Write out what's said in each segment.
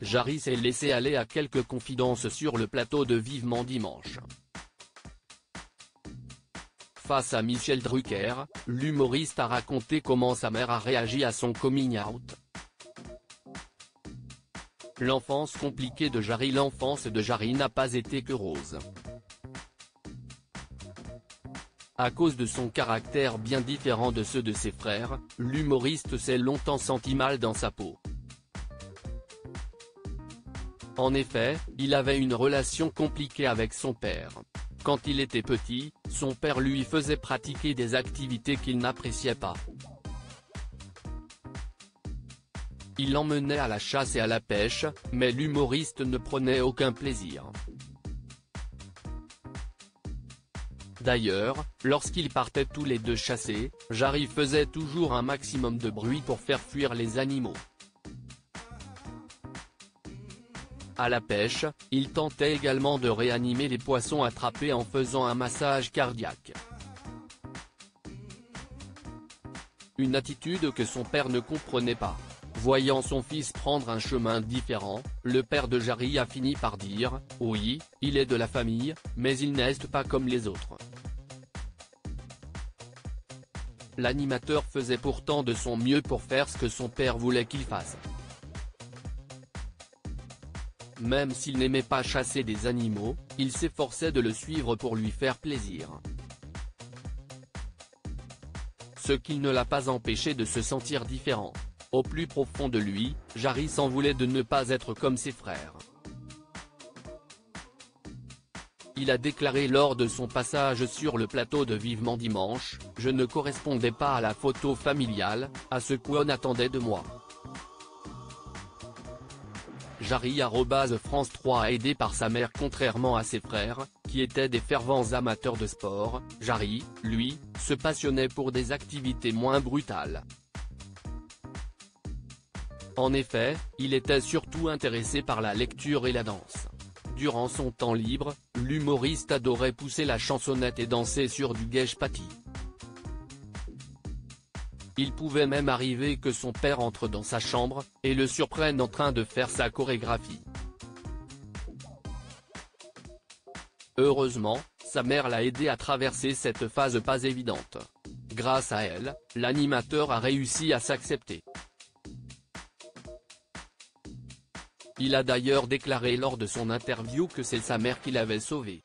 Jarry s'est laissé aller à quelques confidences sur le plateau de Vivement Dimanche. Face à Michel Drucker, l'humoriste a raconté comment sa mère a réagi à son coming out. L'enfance compliquée de Jarry. L'enfance de Jarry n'a pas été que rose. À cause de son caractère bien différent de ceux de ses frères, l'humoriste s'est longtemps senti mal dans sa peau. En effet, il avait une relation compliquée avec son père. Quand il était petit, son père lui faisait pratiquer des activités qu'il n'appréciait pas. Il l'emmenait à la chasse et à la pêche, mais l'humoriste ne prenait aucun plaisir. D'ailleurs, lorsqu'ils partaient tous les deux chasser, Jarry faisait toujours un maximum de bruit pour faire fuir les animaux. À la pêche, il tentait également de réanimer les poissons attrapés en faisant un massage cardiaque. Une attitude que son père ne comprenait pas. Voyant son fils prendre un chemin différent, le père de Jarry a fini par dire « Oui, il est de la famille, mais il n'est pas comme les autres ». L'animateur faisait pourtant de son mieux pour faire ce que son père voulait qu'il fasse. Même s'il n'aimait pas chasser des animaux, il s'efforçait de le suivre pour lui faire plaisir. Ce qui ne l'a pas empêché de se sentir différent. Au plus profond de lui, Jarry s'en voulait de ne pas être comme ses frères. Il a déclaré lors de son passage sur le plateau de Vivement Dimanche « Je ne correspondais pas à la photo familiale, à ce qu'on attendait de moi ». Jarry @France 3 aidé par sa mère. Contrairement à ses frères, qui étaient des fervents amateurs de sport, Jarry, lui, se passionnait pour des activités moins brutales. En effet, il était surtout intéressé par la lecture et la danse. Durant son temps libre, l'humoriste adorait pousser la chansonnette et danser sur du geshpati. Il pouvait même arriver que son père entre dans sa chambre, et le surprenne en train de faire sa chorégraphie. Heureusement, sa mère l'a aidé à traverser cette phase pas évidente. Grâce à elle, l'animateur a réussi à s'accepter. Il a d'ailleurs déclaré lors de son interview que c'est sa mère qui l'avait sauvé.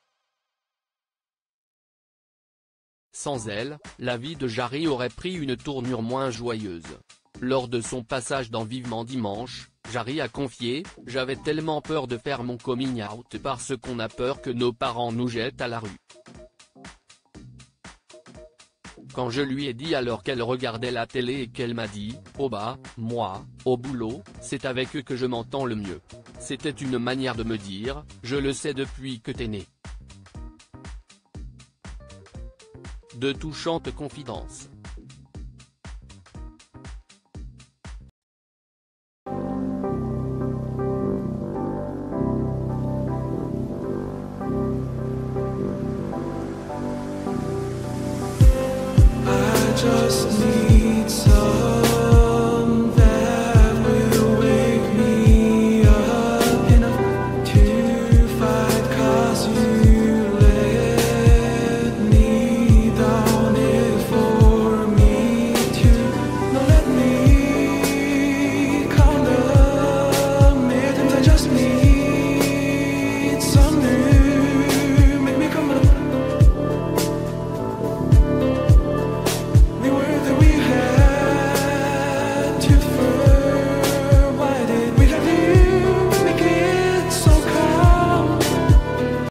Sans elle, la vie de Jarry aurait pris une tournure moins joyeuse. Lors de son passage dans Vivement Dimanche, Jarry a confié « J'avais tellement peur de faire mon coming out parce qu'on a peur que nos parents nous jettent à la rue. Quand je lui ai dit alors qu'elle regardait la télé et qu'elle m'a dit « Oh bah, moi, au boulot, c'est avec eux que je m'entends le mieux. C'était une manière de me dire « Je le sais depuis que t'es né ». De touchantes confidences. Just